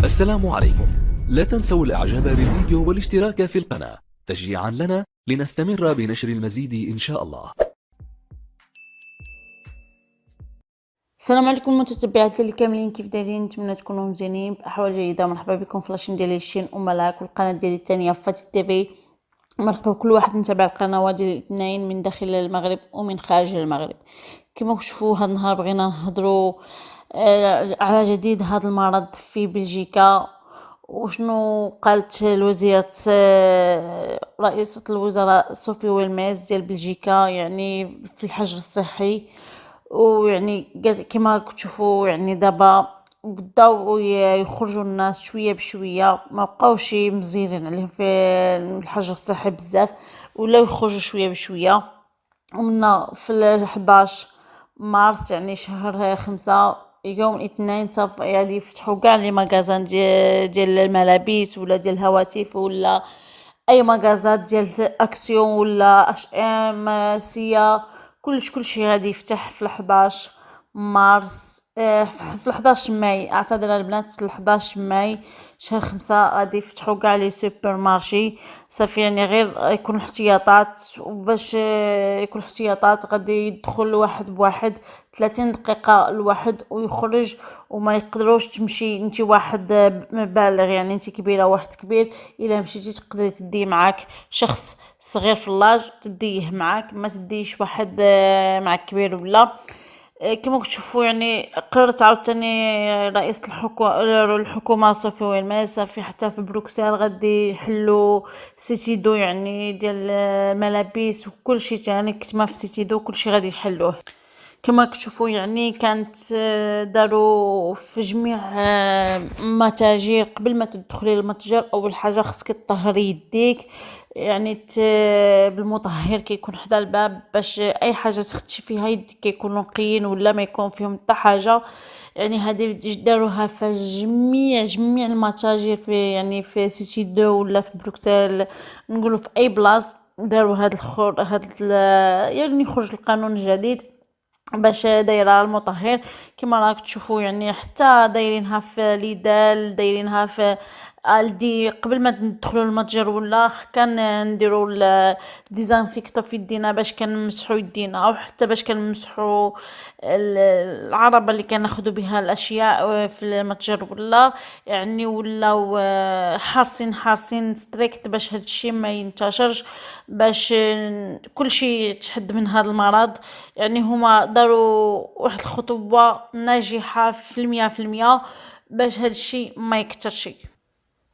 السلام عليكم. لا تنسوا الاعجاب بالفيديو والاشتراك في القناة تشجيعا لنا لنستمر بنشر المزيد ان شاء الله. السلام عليكم متتبعاتي الكاملين، كيف دايرين؟ نتمنى تكونوا مزيانين باحوال جيده. مرحبا بكم في لاشين ديالي الشين ملاك والقناه ديالي الثانيه فاتي تي في. مرحبا بكل واحد متابع القنوات ديال الاثنين من داخل المغرب ومن خارج المغرب. كما كتشوفوا هذا النهار بغينا نهضروا على جديد هذا المرض في بلجيكا، وشنو قالت الوزيرة رئيسة الوزراء صوفي ويلميز ديال بلجيكا يعني في الحجر الصحي. ويعني كما كتشوفوا يعني دابا بداو يخرجوا الناس شويه بشويه، ما بقاوش مزيرين عليهم في الحجر الصحي بزاف، ولا يخرجوا شويه بشويه. ومنا في 11 مارس يعني شهر 5 يوم الاثنين صافي يعني يفتحوا كاع لي مغازان ديال الملابس ولا ديال الهواتف ولا اي مغازات ديال اكسيون ولا اش ام سيا. كلشي غادي يفتح في 11 مارس. في 11 ماي، اعتذر البنات، 11 ماي شهر 5 غادي يفتحوا كاع لي سوبر مارشي. صافي يعني غير يكون احتياطات، وباش يكون احتياطات غادي يدخل واحد بواحد 30 دقيقة الواحد ويخرج، وما يقدروش تمشي انت واحد بالغ يعني انت كبيرة واحد كبير الا مشيتي تقدري تدي معاك شخص صغير في اللاج تديه معاك، ما تديش واحد معاك كبير ولا. كما كتشوفوا يعني قررت عاوتاني رئيس الحكومه صوفي ويلميز صافي حتى في بروكسل غادي يحلوا سيتيدو يعني ديال الملابس وكل شيء تاني كتما في سيتيدو كل شيء غادي يحلوه. كما كتشوفوا يعني كانت داروا في جميع متاجر قبل ما تدخلي للمتجر اول حاجه خصك تطهري يديك يعني بالمطهر كيكون حدا الباب باش اي حاجه تختشي فيها يديك كيكونوا نقيين ولا ما يكون فيهم حتى حاجه. يعني هذه داروها في جميع المتاجر في يعني في سيتي دو ولا في بروكسل، نقولوا في اي بلاصه داروا يعني خرج القانون الجديد باش دايره المطهر. كما راك تشوفوا يعني حتى دايرينها في ليدال، دايرينها في الدي. قبل ما ندخلوا المتجر ولا كان نديروا ديزانفيكتو في يدينا باش كنمسحوا يدينا، او حتى باش كنمسحوا العربه اللي كناخذوا بها الاشياء في المتجر ولا يعني ولاو حارسين ستريكت باش هادشي ما ينتشرش، باش كل شيء يتحد من هذا المرض. يعني هما داروا واحد الخطوه ناجحه في 100% باش هادشي ما يكترش.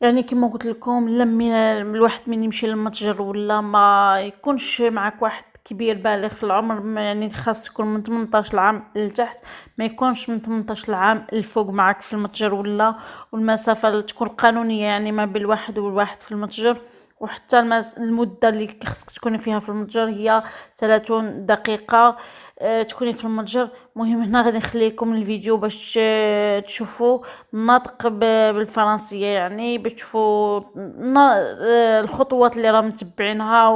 يعني كما قلت لكم لما الواحد من يمشي للمتجر ولا ما يكونش معك واحد كبير بالغ في العمر، يعني خاص يكون من 18 عام لتحت، ما يكونش من 18 عام الفوق معك في المتجر ولا. والمسافه تكون قانونيه يعني ما بين الواحد والواحد في المتجر. وحتى المده اللي خصك تكوني فيها في المتجر هي 30 دقيقه تكوني في المتجر. مهم هنا غادي نخلي لكم الفيديو باش تشوفوا النطق بالفرنسيه يعني باش تشوفوا الخطوات اللي راه متبعينها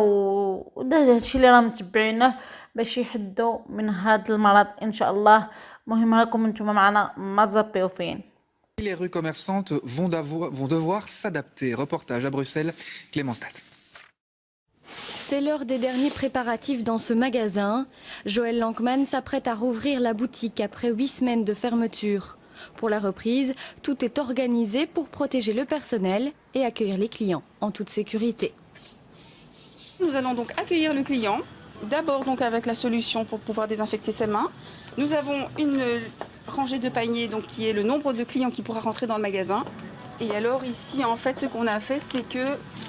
هادشي اللي راه متبعينه باش يحدوا من هذا المرض ان شاء الله. مهم راكم نتوما معنا ما تزبيو فين. Les rues commerçantes vont devoir s'adapter. Reportage à Bruxelles, Clémence Stat. C'est l'heure des derniers préparatifs dans ce magasin. Joël Lankman s'apprête à rouvrir la boutique après 8 semaines de fermeture. Pour la reprise, tout est organisé pour protéger le personnel et accueillir les clients en toute sécurité. Nous allons donc accueillir le client, d'abord donc avec la solution pour pouvoir désinfecter ses mains. Nous avons une rangée de paniers donc qui est le nombre de clients qui pourra rentrer dans le magasin. Et alors ici en fait ce qu'on a fait c'est que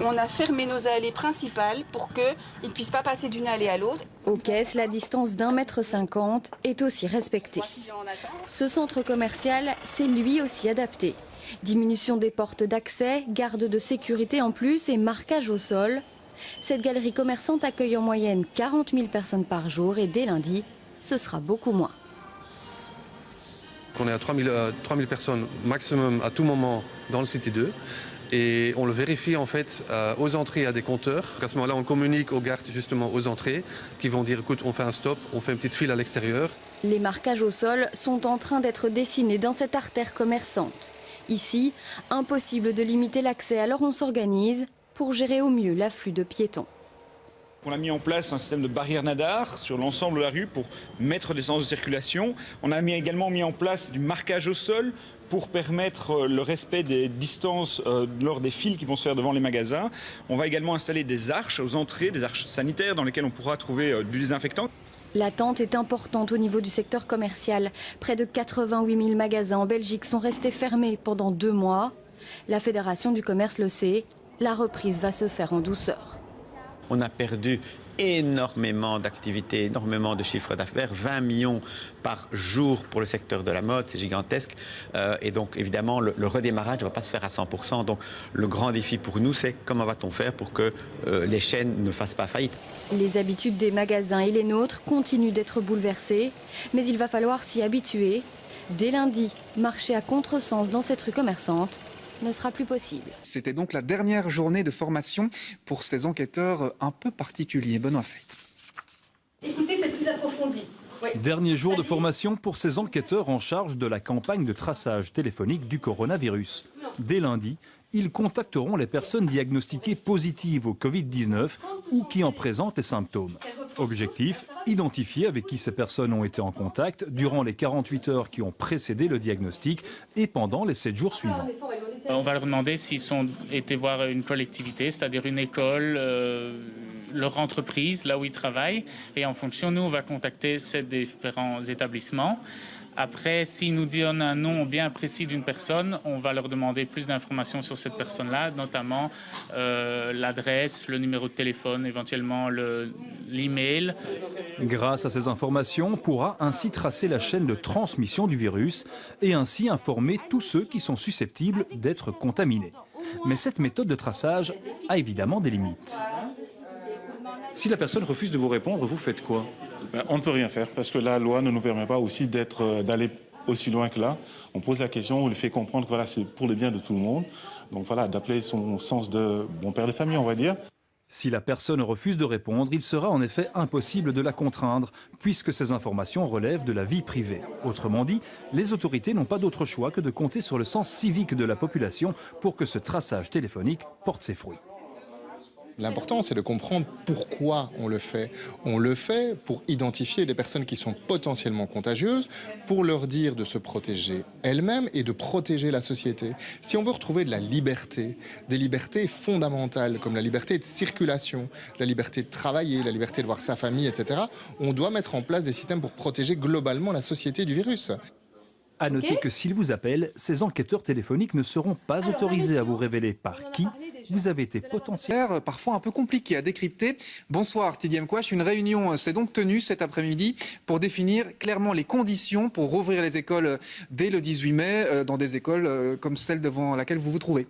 on a fermé nos allées principales pour qu'ils ne puissent pas passer d'une allée à l'autre. Aux caisses, la distance d'1,50 m est aussi respectée. Ce centre commercial s'est lui aussi adapté. Diminution des portes d'accès, garde de sécurité en plus et marquage au sol. Cette galerie commerçante accueille en moyenne 40 000 personnes par jour et dès lundi, ce sera beaucoup moins. On est à 3 000 personnes maximum à tout moment dans le City 2. Et on le vérifie en fait aux entrées à des compteurs. À ce moment-là, on communique aux gardes justement aux entrées qui vont dire écoute, on fait un stop, on fait une petite file à l'extérieur. Les marquages au sol sont en train d'être dessinés dans cette artère commerçante. Ici, impossible de limiter l'accès, alors on s'organise pour gérer au mieux l'afflux de piétons. On a mis en place un système de barrières nadar sur l'ensemble de la rue pour mettre des sens de circulation. On a également mis en place du marquage au sol pour permettre le respect des distances lors des files qui vont se faire devant les magasins. On va également installer des arches aux entrées, des arches sanitaires dans lesquelles on pourra trouver du désinfectant. L'attente est importante au niveau du secteur commercial. Près de 88 000 magasins en Belgique sont restés fermés pendant 2 mois. La Fédération du commerce le sait, la reprise va se faire en douceur. On a perdu énormément d'activités, énormément de chiffres d'affaires, 20 millions par jour pour le secteur de la mode, c'est gigantesque. Et donc évidemment, le redémarrage ne va pas se faire à 100%. Donc le grand défi pour nous, c'est comment va-t-on faire pour que les chaînes ne fassent pas faillite. Les habitudes des magasins et les nôtres continuent d'être bouleversées, mais il va falloir s'y habituer. Dès lundi, marcher à contresens dans cette rue commerçante ne sera plus possible. C'était donc la dernière journée de formation pour ces enquêteurs un peu particuliers. Benoît Feit. Écoutez, c'est plus approfondi. Oui. Dernier jour de formation pour ces enquêteurs en charge de la campagne de traçage téléphonique du coronavirus. Dès lundi, ils contacteront les personnes diagnostiquées positives au Covid-19 ou qui en présentent les symptômes. Objectif, identifier avec qui ces personnes ont été en contact durant les 48 heures qui ont précédé le diagnostic et pendant les 7 jours suivants. On va leur demander s'ils ont été voir une collectivité, c'est-à-dire une école, leur entreprise, là où ils travaillent. Et en fonction, nous, on va contacter ces différents établissements. Après, s'ils nous donnent un nom bien précis d'une personne, on va leur demander plus d'informations sur cette personne-là, notamment l'adresse, le numéro de téléphone, éventuellement l'email. Grâce à ces informations, on pourra ainsi tracer la chaîne de transmission du virus et ainsi informer tous ceux qui sont susceptibles d'être contaminés. Mais cette méthode de traçage a évidemment des limites. Si la personne refuse de vous répondre, vous faites quoi ? On ne peut rien faire parce que la loi ne nous permet pas aussi d'aller aussi loin que là. On pose la question, on lui fait comprendre que voilà, c'est pour le bien de tout le monde. Donc voilà, d'appeler son sens de bon père de famille, on va dire. Si la personne refuse de répondre, il sera en effet impossible de la contraindre, puisque ces informations relèvent de la vie privée. Autrement dit, les autorités n'ont pas d'autre choix que de compter sur le sens civique de la population pour que ce traçage téléphonique porte ses fruits. L'important, c'est de comprendre pourquoi on le fait. On le fait pour identifier les personnes qui sont potentiellement contagieuses, pour leur dire de se protéger elles-mêmes et de protéger la société. Si on veut retrouver de la liberté, des libertés fondamentales, comme la liberté de circulation, la liberté de travailler, la liberté de voir sa famille, etc., on doit mettre en place des systèmes pour protéger globalement la société du virus. À noter que s'ils vous appellent, ces enquêteurs téléphoniques ne seront pas autorisés à vous révéler par qui vous avez été potentiellement. Parfois un peu compliqué à décrypter. Bonsoir Tidiem Kouache. Une réunion s'est donc tenue cet après-midi pour définir clairement les conditions pour rouvrir les écoles dès le 18 mai dans des écoles comme celle devant laquelle vous vous trouvez.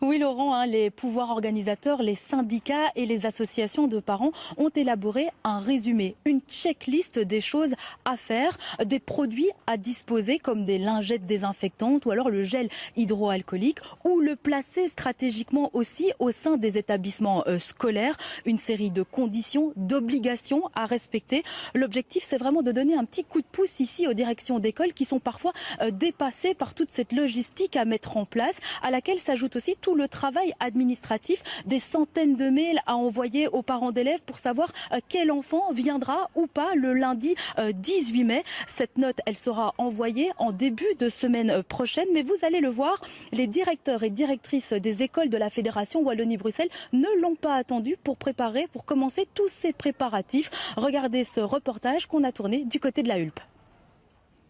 Oui Laurent, les pouvoirs organisateurs, les syndicats et les associations de parents ont élaboré un résumé, une checklist des choses à faire, des produits à disposer comme des lingettes désinfectantes ou alors le gel hydroalcoolique ou le placer stratégiquement aussi au sein des établissements scolaires. Une série de conditions, d'obligations à respecter. L'objectif, c'est vraiment de donner un petit coup de pouce ici aux directions d'école qui sont parfois dépassées par toute cette logistique à mettre en place, à laquelle s'ajoute aussi tout le travail administratif, des centaines de mails à envoyer aux parents d'élèves pour savoir quel enfant viendra ou pas le lundi 18 mai. Cette note, elle sera envoyée en début de semaine prochaine, mais vous allez le voir, les directeurs et directrices des écoles de la Fédération Wallonie-Bruxelles ne l'ont pas attendu pour commencer tous ces préparatifs. Regardez ce reportage qu'on a tourné du côté de la Hulpe.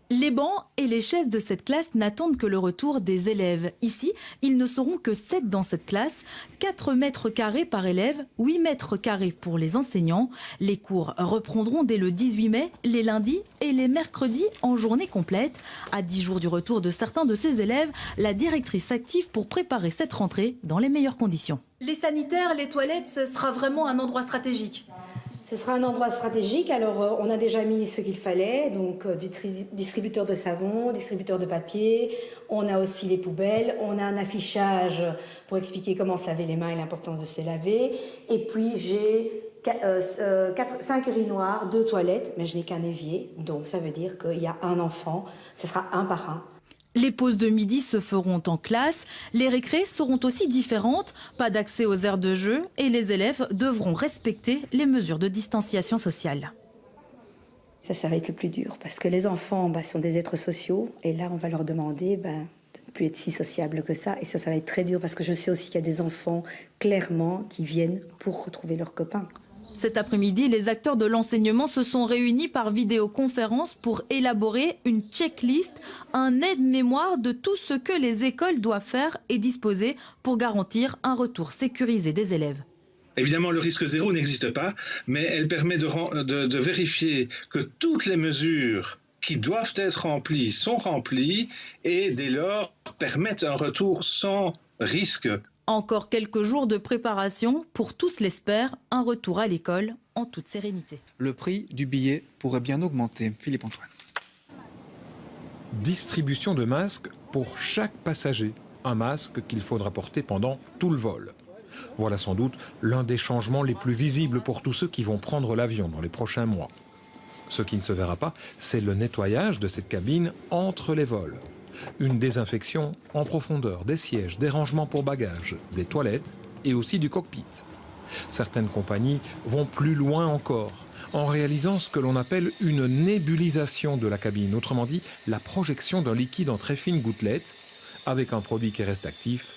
Les bancs et les chaises de cette classe n'attendent que le retour des élèves. Ici, ils ne seront que 7 dans cette classe, 4 mètres carrés par élève, 8 mètres carrés pour les enseignants. Les cours reprendront dès le 18 mai, les lundis et les mercredis en journée complète. À 10 jours du retour de certains de ces élèves, la directrice s'active pour préparer cette rentrée dans les meilleures conditions. Les sanitaires, les toilettes, ce sera vraiment un endroit stratégique. Ce sera un endroit stratégique. Alors, on a déjà mis ce qu'il fallait, donc du distributeur de savon, distributeur de papier. On a aussi les poubelles. On a un affichage pour expliquer comment se laver les mains et l'importance de se les laver. Et puis, j'ai 5 urinoirs, 2 toilettes, mais je n'ai qu'un évier. Donc, ça veut dire qu'il y a un enfant. Ce sera un par un. Les pauses de midi se feront en classe, les récrés seront aussi différentes, pas d'accès aux aires de jeu et les élèves devront respecter les mesures de distanciation sociale. Ça va être le plus dur parce que les enfants sont des êtres sociaux et là on va leur demander de ne plus être si sociables que ça et ça va être très dur parce que je sais aussi qu'il y a des enfants clairement qui viennent pour retrouver leurs copains. Cet après-midi, les acteurs de l'enseignement se sont réunis par vidéoconférence pour élaborer une checklist, un aide-mémoire de tout ce que les écoles doivent faire et disposer pour garantir un retour sécurisé des élèves. Évidemment, le risque zéro n'existe pas, mais elle permet de vérifier que toutes les mesures qui doivent être remplies sont remplies et dès lors permettent un retour sans risque. Encore quelques jours de préparation, pour tous l'espèrent, un retour à l'école en toute sérénité. Le prix du billet pourrait bien augmenter. Philippe Antoine. Distribution de masques pour chaque passager. Un masque qu'il faudra porter pendant tout le vol. Voilà sans doute l'un des changements les plus visibles pour tous ceux qui vont prendre l'avion dans les prochains mois. Ce qui ne se verra pas, c'est le nettoyage de cette cabine entre les vols. Une désinfection en profondeur des sièges, des rangements pour bagages, des toilettes et aussi du cockpit. Certaines compagnies vont plus loin encore, en réalisant ce que l'on appelle une nébulisation de la cabine, autrement dit la projection d'un liquide en très fines gouttelettes, avec un produit qui reste actif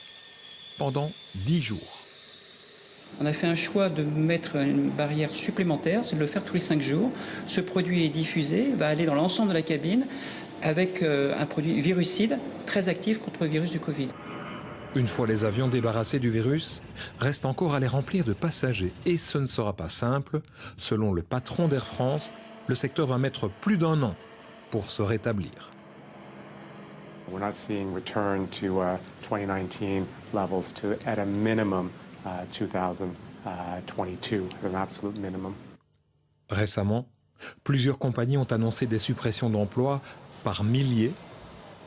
pendant 10 jours. On a fait un choix de mettre une barrière supplémentaire, c'est de le faire tous les 5 jours. Ce produit est diffusé, va aller dans l'ensemble de la cabine, avec un produit virucide très actif contre le virus du Covid. Une fois les avions débarrassés du virus, reste encore à les remplir de passagers. Et ce ne sera pas simple. Selon le patron d'Air France, le secteur va mettre plus d'1 an pour se rétablir. We're not seeing return to 2019 levels to at a minimum 2022 at an absolute minimum. Récemment, plusieurs compagnies ont annoncé des suppressions d'emplois par milliers,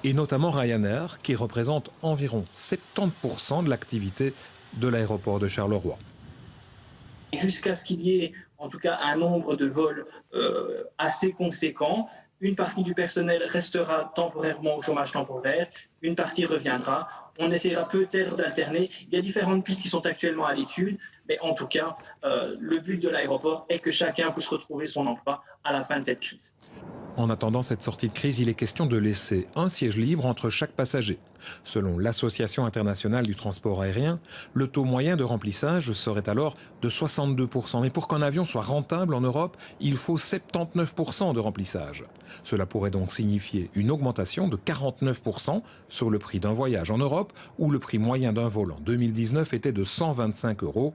et notamment Ryanair, qui représente environ 70% de l'activité de l'aéroport de Charleroi. Jusqu'à ce qu'il y ait en tout cas un nombre de vols assez conséquent, une partie du personnel restera temporairement au chômage temporaire, une partie reviendra. On essaiera peut-être d'alterner. Il y a différentes pistes qui sont actuellement à l'étude, mais en tout cas, le but de l'aéroport est que chacun puisse retrouver son emploi à la fin de cette crise. En attendant cette sortie de crise, il est question de laisser un siège libre entre chaque passager. Selon l'Association internationale du transport aérien, le taux moyen de remplissage serait alors de 62%. Mais pour qu'un avion soit rentable en Europe, il faut 79% de remplissage. Cela pourrait donc signifier une augmentation de 49% sur le prix d'un voyage en Europe, où le prix moyen d'un vol en 2019 était de 125 €,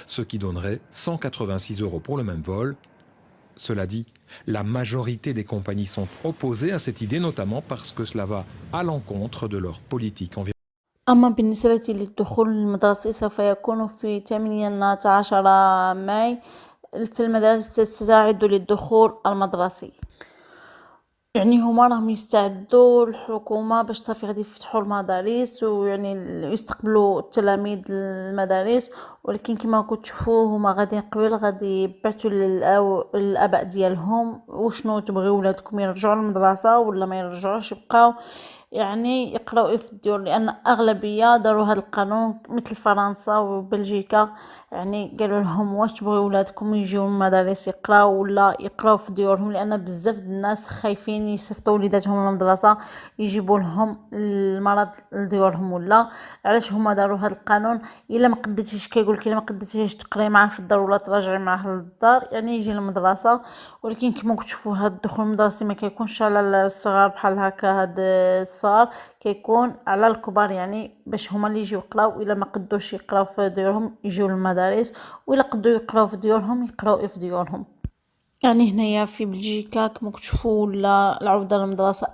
ce qui donnerait 186 € pour le même vol. Cela dit, la majorité des compagnies sont opposées à cette idée, notamment parce que cela va à l'encontre de leur politique environnementale. أما بالنسبة للدخول المدرسي سوف يكون في 18 ماي في المدارس تستعد للدخول المدرسي. يعني هما راهم يستعدوا الحكومة باش صافي غادي يفتحوا المدارس ويعني يستقبلوا التلاميذ للمدارس، ولكن كما كنتوا تشوفوا هما غادي قبل غادي يبعثوا للآباء ديالهم وشنو تبغيو ولادكم يرجعوا للمدرسة ولا ما يرجعوش يبقاو يعني يقراو في الديور، لان اغلبيه داروا هذا القانون مثل فرنسا وبلجيكا، يعني قالوا لهم واش تبغيو ولادكم يجيو للمدارس يقراو ولا يقراو في ديورهم، لان بزاف الناس خايفين يصيفطوا وليداتهم للمدرسه يجيبوا لهم المرض لديورهم. ولا علاش هما داروا هذا القانون؟ الا ما قديتيش كيقول لك الا ما قديتيش تقري معاه في الدار ولا تراجعي معاه للدار يعني يجي للمدرسه. ولكن كما كتشوفوا هذا الدخول المدرسي ما كيكونش على الصغار بحال هكا، هاد الصغار كيكون على الكبار، يعني باش هما اللي يجيو يقراو، الا ما قدوش يقراو في ديورهم يجيو للمدارس، والا قدوا يقراو في ديورهم يقراو في ديورهم. يعني هنايا في بلجيكا كما كتشوفوا ولا العودة للمدرسة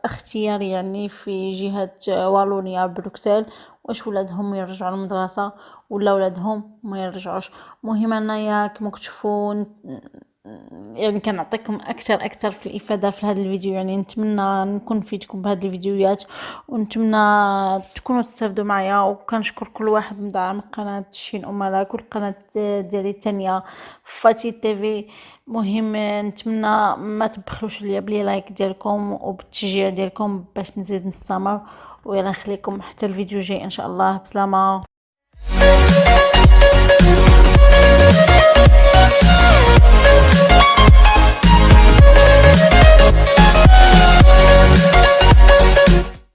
اختيار يعني في جهة والونيا بروكسل، واش ولادهم يرجعوا للمدرسة ولا ولادهم ما يرجعوش. مهم انايا كما كتشوفوا يعني كنعطيكم اكثر في الافاده في هذا الفيديو. يعني نتمنى نكون فيدكم بهذه الفيديوهات ونتمنى تكونوا تستافدوا معايا. وكنشكر كل واحد مدعم قناه شين ملاك والقناه ديالي الثانيه فاتي تيفي. مهم نتمنى ما تبخلوش ليا بلي لايك ديالكم وبالتشجيع ديالكم باش نزيد نستمر. ويلا نخليكم حتى الفيديو جاي ان شاء الله. بسلامه.